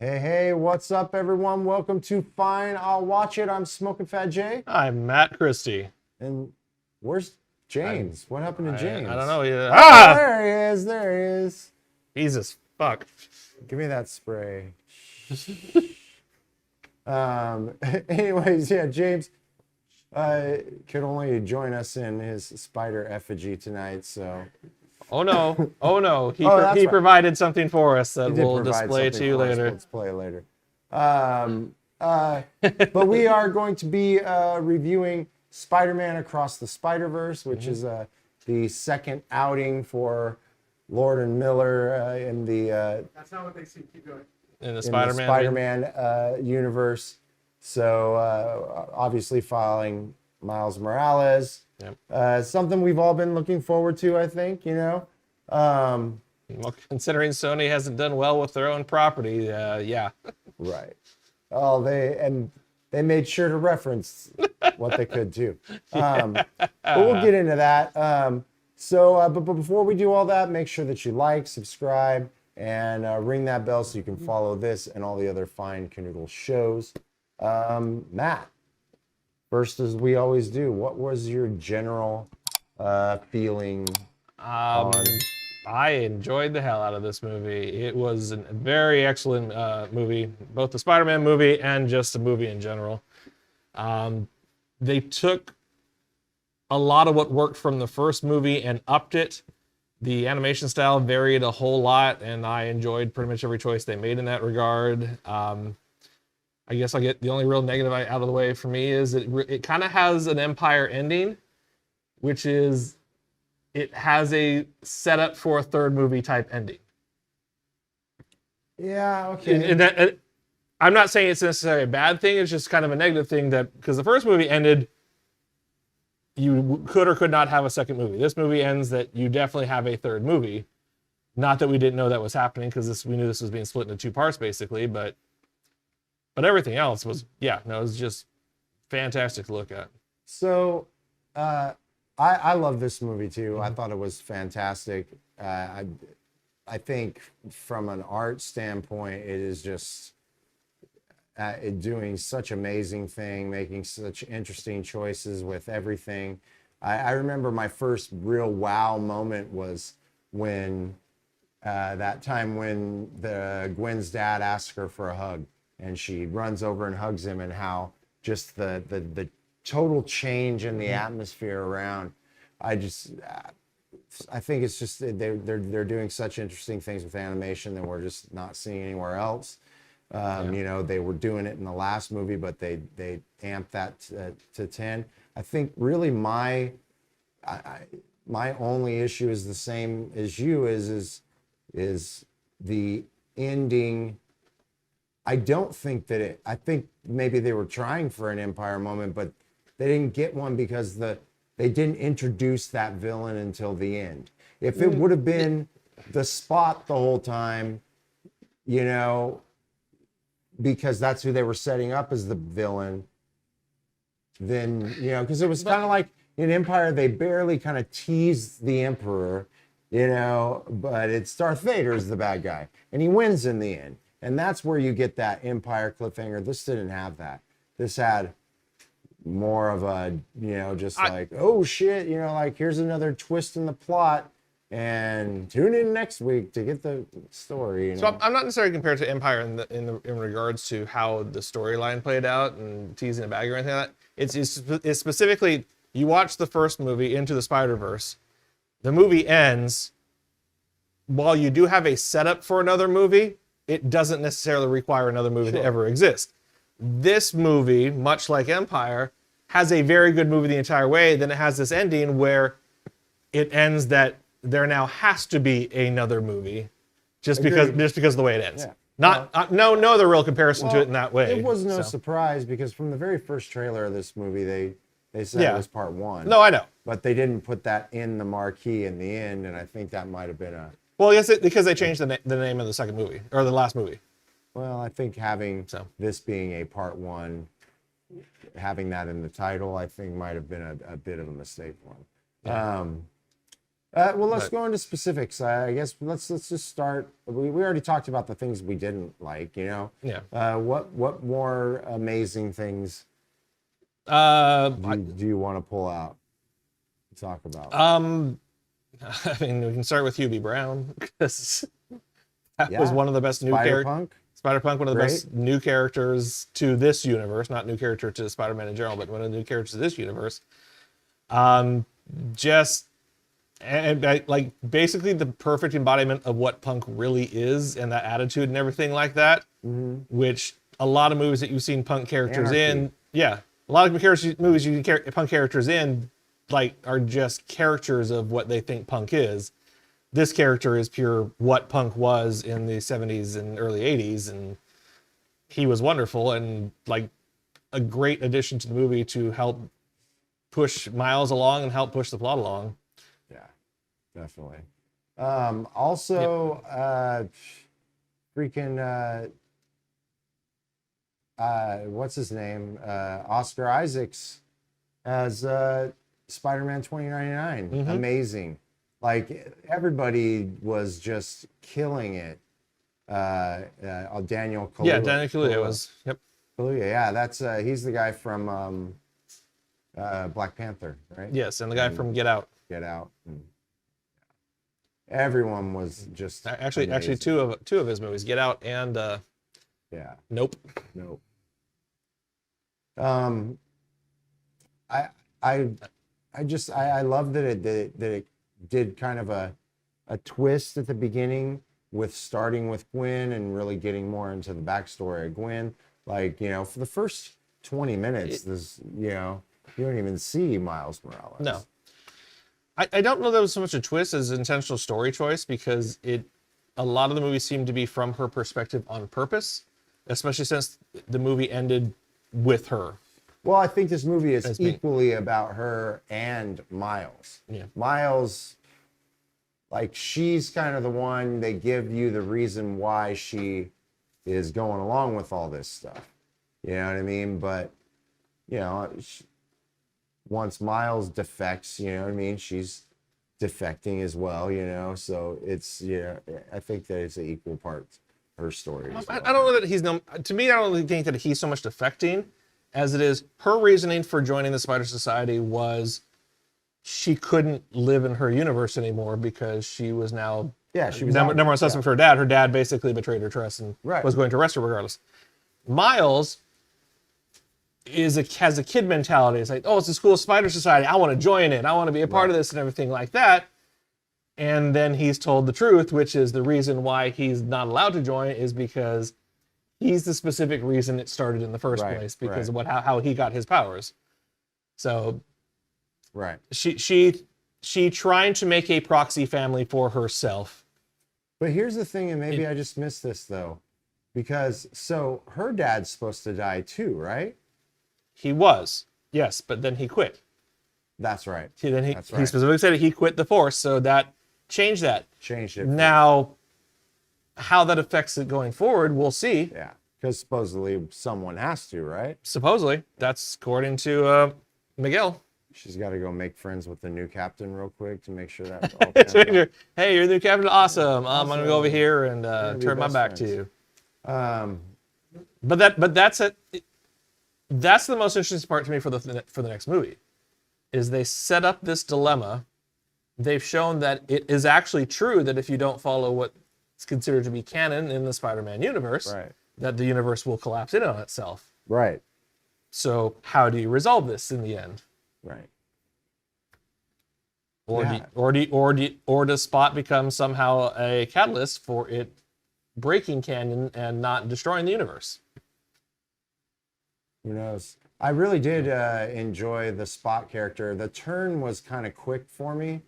Hey, what's up, everyone? Welcome to Fine, I'll Watch It. I'm Smokin' Phat J. I'm Matt Christy. And where's James? What happened to James? I don't know. Oh, there he is. There he is. Jesus, fuck. Give me that spray. Anyways, yeah, James could only join us in his spider effigy tonight, so... Oh no. He That's right. provided something for us that He did we'll provide display to something you for us. later. Let's play later. But we are going to be reviewing Spider-Man Across the Spider-Verse, which is the second outing for Lord and Miller in the That's not what they see. Keep going. In the Spider-Man, Spider-Man. universe. So obviously following Miles Morales. Yep. Something we've all been looking forward to, I think, you know. Well, considering Sony hasn't done well with their own property, yeah. Right. Oh, they made sure to reference what they could too. But we'll get into that. But before we do all that, make sure that you like, subscribe, and ring that bell so you can follow this and all the other Fine Canoodle shows. Matt, first, as we always do, what was your general feeling on... I enjoyed the hell out of this movie. It was a very excellent movie, both the Spider-Man movie and just a movie in general. They took a lot of what worked from the first movie and upped it. The animation style varied a whole lot, and I enjoyed pretty much every choice they made in that regard. I guess I'll get the only real negative out of the way for me is it kind of has an Empire ending, which is it has a setup for a third movie type ending. Yeah, okay. And I'm not saying it's necessarily a bad thing. It's just kind of a negative thing that because the first movie ended, you could or could not have a second movie. This movie ends that you definitely have a third movie. Not that we didn't know that was happening because we knew this was being split into two parts basically, but everything else was, it was just fantastic to look at. So, I love this movie too. I thought it was fantastic. I think from an art standpoint, it is just doing such amazing thing, making such interesting choices with everything. I remember my first real wow moment was when that time when Gwen's dad asked her for a hug, and she runs over and hugs him, and how just the total change in the atmosphere around. I think it's just they're doing such interesting things with animation that we're just not seeing anywhere else. You know, they were doing it in the last movie, but they amped that to 10. I think really my only issue is the same as you is the ending. I don't think that I think maybe they were trying for an Empire moment, but they didn't get one because they didn't introduce that villain until the end. If it would have been the Spot the whole time, you know, because that's who they were setting up as the villain, then, you know, because it was kind of like in Empire, they barely kind of teased the Emperor, you know, but it's Darth Vader's the bad guy, and he wins in the end. And that's where you get that Empire cliffhanger. This didn't have that. This had more of a, you know, just like, oh shit, you know, like here's another twist in the plot, and tune in next week to get the story. You know? So I'm not necessarily compared to Empire in regards to how the storyline played out and teasing a bag or anything like that. It's specifically, you watch the first movie, Into the Spider-Verse. The movie ends. While you do have a setup for another movie, it doesn't necessarily require another movie to ever exist. This movie, much like Empire, has a very good movie the entire way. Then it has this ending where it ends that there now has to be another movie, just because of the way it ends. Yeah. No other real comparison to it in that way. It was no surprise because from the very first trailer of this movie, they said it was part one. No, I know, but they didn't put that in the marquee in the end, and I think that might have been a. Well, yes, because they changed the name of the second movie or the last movie. Well, I think having this being a part one, having that in the title, I think might have been a bit of a mistake for them. Yeah. Well, let's But- go into specifics. I guess let's just start. We already talked about the things we didn't like. Yeah. What more amazing things do you want to pull out to talk about? I mean, we can start with Hubie Brown because that was one of the best new characters. Spider-Punk. Spider-Punk, one of the Great. best new characters to this universe, not new character to Spider-Man in general, but one of the new characters to this universe. Just and like basically the perfect embodiment of what punk really is and that attitude and everything like that, which a lot of movies that you've seen punk characters in, a lot of movies you can punk characters in, like, are just caricatures of what they think punk is. This character is pure what punk was in the 70s and early 80s, and he was wonderful and like a great addition to the movie to help push Miles along and help push the plot along. Yeah, definitely. Also, freaking what's his name? Oscar Isaacs as Spider-Man 2099. Amazing. Like, everybody was just killing it. Daniel Kaluuya. Yeah, Daniel Kaluuya was. Yep. Kaluuya, yeah, that's he's the guy from Black Panther, right? Yes, and the guy from Get Out. Get Out. Everyone was just Actually, amazing. two of his movies, Get Out and Yeah. Nope. Nope. I love that it did kind of a twist at the beginning with starting with Gwen and really getting more into the backstory of Gwen. Like, for the first 20 minutes, you don't even see Miles Morales. No. I don't know that it was so much a twist as intentional story choice, because a lot of the movie seemed to be from her perspective on purpose, especially since the movie ended with her. Well, I think this movie is equally about her and Miles. Yeah. Miles, like, she's kind of the one, they give you the reason why she is going along with all this stuff. You know what I mean? But, once Miles defects, you know what I mean? She's defecting as well, So it's, I think that it's an equal part her story as well. I don't know that to me, I don't really think that he's so much defecting as it is her reasoning for joining the Spider Society was she couldn't live in her universe anymore because she was now she was number one suspect for her dad. Her dad basically betrayed her trust and was going to arrest her regardless. Miles has a kid mentality. It's like, oh, it's a school Spider Society. I want to join it. I want to be a part of this and everything like that. And then he's told the truth, which is the reason why he's not allowed to join is because he's the specific reason it started in the first place, because of how he got his powers. So she trying to make a proxy family for herself. But here's the thing, and maybe I just missed this though, because so her dad's supposed to die too, right? He was, yes, but then he quit. That's right. He specifically said he quit the Force, so that changed that. Changed it. Now, how that affects it going forward, we'll see. Yeah, because supposedly someone has to, right? Supposedly, that's according to Miguel. She's got to go make friends with the new captain real quick to make sure that. All pans out. Hey, you're the new captain. Awesome. I'm gonna go over here and turn my back to you. But that's it. That's the most interesting part to me for the next movie, is they set up this dilemma. They've shown that it is actually true that if you don't follow what's considered to be canon in the Spider-Man universe, that the universe will collapse in on itself. Right. So how do you resolve this in the end? Right. Or does Spot become somehow a catalyst for it breaking canon and not destroying the universe? Who knows? I really did enjoy the Spot character. The turn was kind of quick for me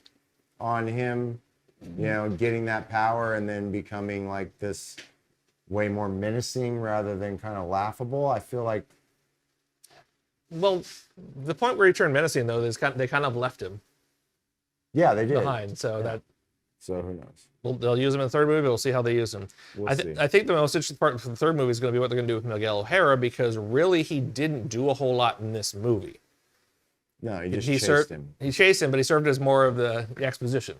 on him, getting that power and then becoming like this way more menacing rather than kind of laughable. I feel like. Well, the point where he turned menacing, though, is they kind of left him. Yeah, they did. Behind, so So who knows? They'll use him in the third movie. We'll see how they use him. We'll see. I think the most interesting part for the third movie is going to be what they're going to do with Miguel O'Hara, because really he didn't do a whole lot in this movie. No, he just chased him. He chased him, but he served as more of the exposition.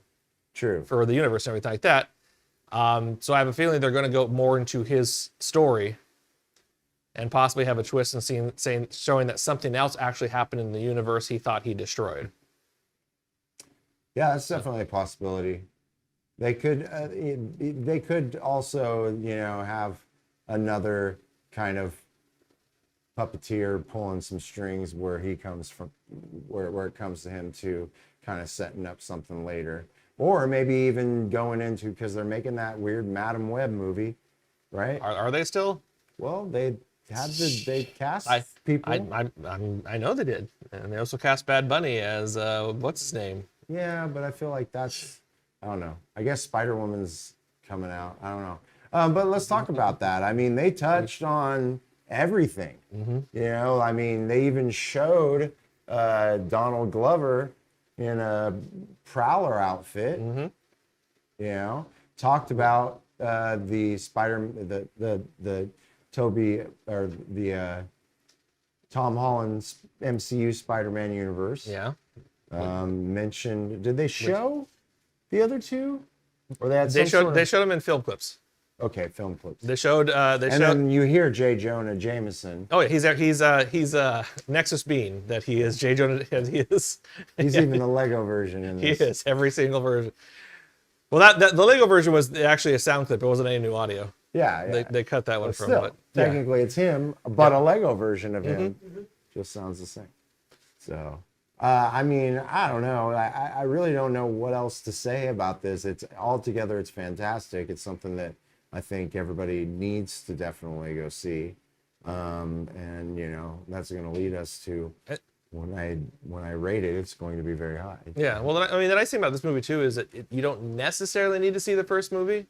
True. for the universe and everything like that. So I have a feeling they're going to go more into his story and possibly have a twist and showing that something else actually happened in the universe he thought he destroyed. Yeah, that's definitely a possibility. They could also, have another kind of puppeteer pulling some strings where he comes from, where it comes to him to kind of setting up something later, or maybe even going into, because they're making that weird Madam Web movie, right? Are they still? Well, they cast people. I know they did, and they also cast Bad Bunny as what's his name? Yeah, but I feel like that's, I don't know. I guess Spider-Woman's coming out. I don't know. But let's talk about that. I mean, they touched on everything. I mean, they even showed Donald Glover in a Prowler outfit. Talked about the the Toby or the Tom Holland's MCU Spider-Man universe. Yeah. Mentioned. Did they show the other two, or they had They showed him in film clips. Okay, film clips. They showed. Then you hear J. Jonah Jameson. Oh, yeah, he's Nexus Bean that he is. J. Jonah. He is. He's even the Lego version in He this. is every single version. Well, the Lego version was actually a sound clip. It wasn't any new audio. Yeah. They cut that one But from. still, But technically it's him, but a Lego version of him. Just sounds the same. So, I mean, I don't know. I really don't know what else to say about this. It's altogether, it's fantastic. It's something that I think everybody needs to definitely go see. And that's going to lead us to when I rate it, it's going to be very high. Yeah. Well, the nice thing about this movie too is that you don't necessarily need to see the first movie.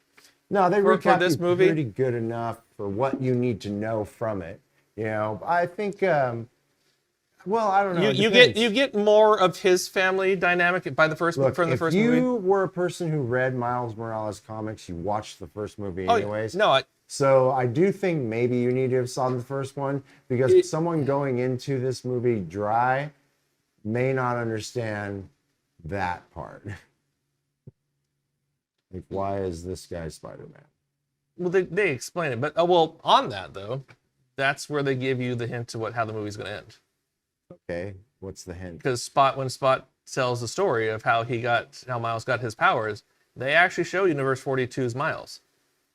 No, they for recapped this it movie. pretty good enough for what you need to know from it. I think. Well, I don't know. You get more of his family dynamic by the first Look, from the first if movie. you were a person who read Miles Morales comics, you watched the first movie anyways. No, So I do think maybe you need to have saw the first one, because someone going into this movie dry may not understand that part. Like, why is this guy Spider-Man? well, they explain it, but on that though, that's where they give you the hint to how the movie's going to end. Okay, what's the hint? Because when Spot tells the story of how Miles got his powers, they actually show Universe 42's Miles.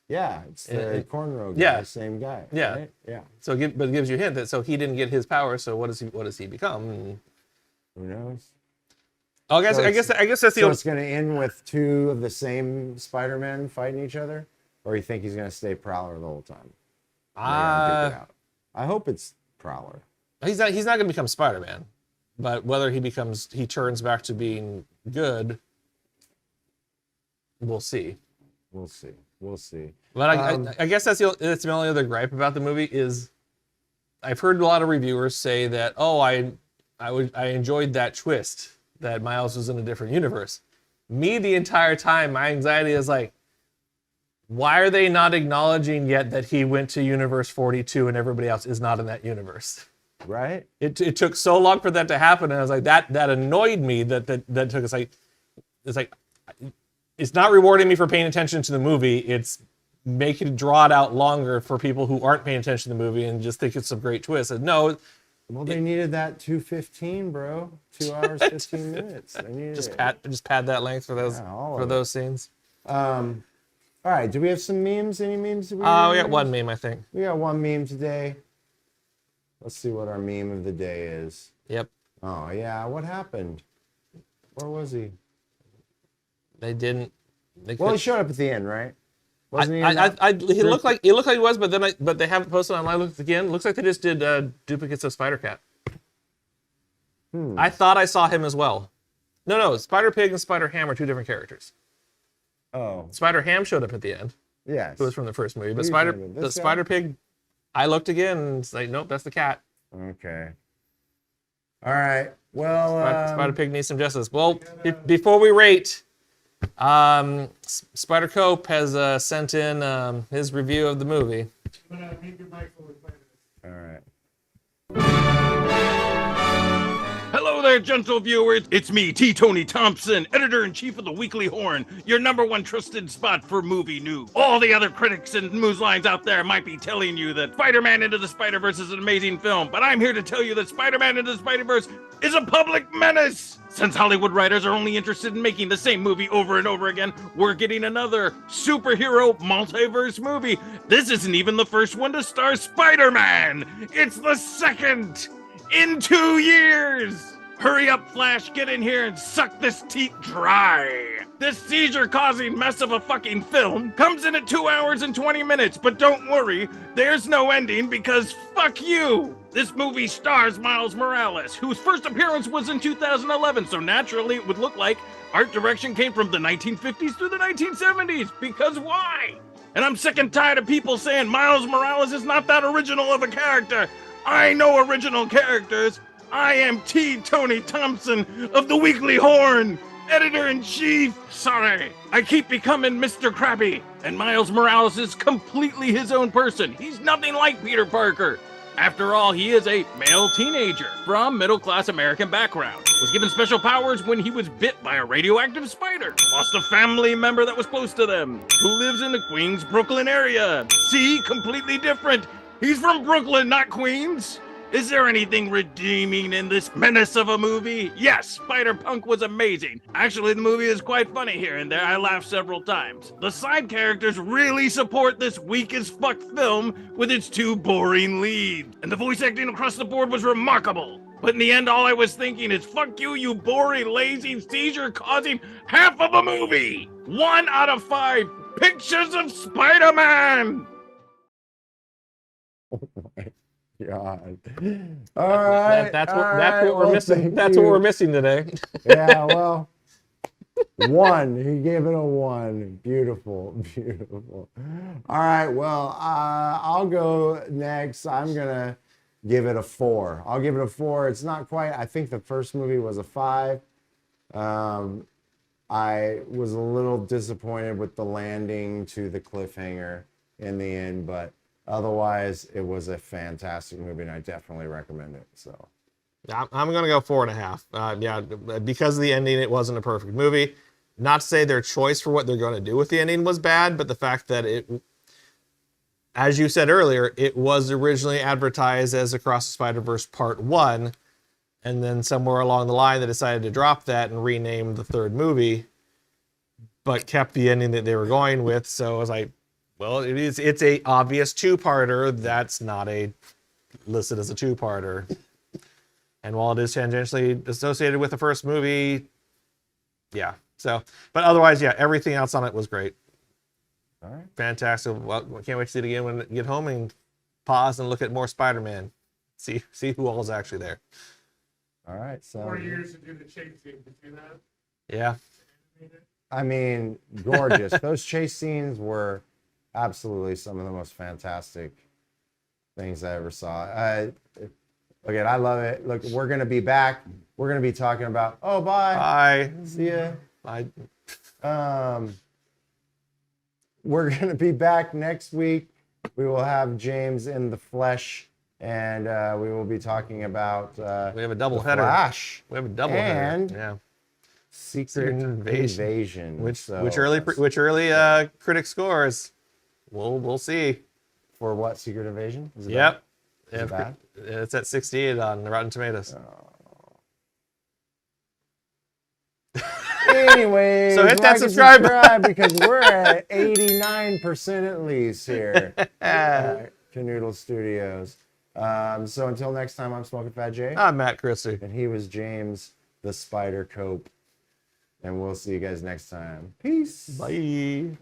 Yeah, it's the cornrow guy, yeah. same guy. Yeah. Right? Yeah. So but it gives you a hint that he didn't get his powers. So what does he become? And, Who knows? I guess that's the So it's going to end with two of the same Spider-Men fighting each other, or you think he's going to stay Prowler the whole time? I hope it's Prowler. He's not going to become Spider-Man, but whether he turns back to being good, we'll see. We'll see. But I guess that's the only other gripe about the movie is I've heard a lot of reviewers say that I enjoyed that twist that Miles was in a different universe. Me, the entire time, my anxiety is like, why are they not acknowledging yet that he went to Universe 42 and everybody else is not in that universe? Right? It took so long for that to happen, and I was like, that annoyed me. That took us it's not rewarding me for paying attention to the movie. It's making it draw it out longer for people who aren't paying attention to the movie and just think it's a great twist. And no, well, they needed that 2:15, bro. 2 hours 15 minutes. They needed just pad that length for those scenes. All right. Do we have some memes? Any memes? We got one meme, I think. We got one meme today. Let's see what our meme of the day is. Yep. Oh yeah, what happened? Where was he? They didn't. Well, he showed up at the end, right? Wasn't he? He looked like he was, but they haven't posted online. Looked again. Looks like they just did duplicates of Spider-Cat. I thought I saw him as well. No, Spider-Pig and Spider-Ham are two different characters. Oh. Spider-Ham showed up at the end. Yes. It was from the first movie, but guy? Spider-Pig, I looked again and it's like, nope, that's the cat. Okay. All right. Well, Spider-Pig needs some justice. Well, before we rate, Spider Kopp has sent in his review of the movie. All right. Hello there, gentle viewers. It's me, T. Tony Thompson, editor-in-chief of the Weekly Horn, your #1 trusted spot for movie news. All the other critics and news lines out there might be telling you that Spider-Man Into the Spider-Verse is an amazing film, but I'm here to tell you that Spider-Man Into the Spider-Verse is a public menace. Since Hollywood writers are only interested in making the same movie over and over again, we're getting another superhero multiverse movie. This isn't even the first one to star Spider-Man. It's the second in 2 years. Hurry up, Flash, get in here and suck this teat dry. This seizure-causing mess of a fucking film comes in at 2 hours and 20 minutes, but don't worry, there's no ending because fuck you. This movie stars Miles Morales, whose first appearance was in 2011, so naturally it would look like art direction came from the 1950s through the 1970s, because why? And I'm sick and tired of people saying Miles Morales is not that original of a character. I know original characters. I am T. Tony Thompson of the Weekly Horn, editor-in-chief. Sorry, I keep becoming Mr. Krabby, and Miles Morales is completely his own person. He's nothing like Peter Parker. After all, he is a male teenager from middle-class American background, was given special powers when he was bit by a radioactive spider, lost a family member that was close to them, who lives in the Queens, Brooklyn area. See, completely different. He's from Brooklyn, not Queens. Is there anything redeeming in this menace of a movie? Yes, Spider-Punk was amazing. Actually, the movie is quite funny here and there. I laughed several times. The side characters really support this weak as fuck film with its 2 boring leads. And the voice acting across the board was remarkable. But in the end, all I was thinking is, fuck you, you boring, lazy, seizure-causing half of a movie. 1 out of 5 pictures of Spider-Man. God. All right. That's all what right, we're well, missing. thank That's you. what we're missing today. Yeah, well, 1. He gave it a 1. Beautiful, beautiful. All right, well, I'll go next. I'm gonna give it a 4. I'll give it a 4. It's not quite. I think the first movie was a 5. I was a little disappointed with the landing to the cliffhanger in the end, but otherwise, it was a fantastic movie, and I definitely recommend it. So, I'm gonna go 4.5. Yeah, because of the ending, it wasn't a perfect movie. Not to say their choice for what they're going to do with the ending was bad, but the fact that it, as you said earlier, it was originally advertised as Across the Spider-Verse Part 1, and then somewhere along the line, they decided to drop that and rename the third movie, but kept the ending that they were going with. So I was like, well, it's a obvious 2-parter that's not listed as a 2-parter. And while it is tangentially associated with the first movie, yeah. So, but otherwise, yeah, everything else on it was great. all right. Fantastic. Well, I can't wait to see it again when I get home and pause and look at more Spider-Man. See who all is actually there. All right. So 4 years to do the chase scene. To do that. Yeah. I mean, gorgeous. Those chase scenes were absolutely some of the most fantastic things I ever saw. Again, I love it. Look, we're gonna be back. We're gonna be talking about. Oh, bye. Bye. See ya. Bye. We're gonna be back next week. We will have James in the flesh, and we will be talking about We have a double the header. Flash We have a double and header. Yeah. Secret Invasion. Which So, early critic scores? We'll see. for what Secret Invasion? Is it Yep. bad? Is it bad? It's at 68 on Rotten Tomatoes. Anyways, So hit that like and subscribe because we're at 89% at least here at Canoodle Studios. So until next time, I'm Smokin' Phat J. I'm Matt Christy. And he was James the Spider Kopp. And we'll see you guys next time. Peace. Bye.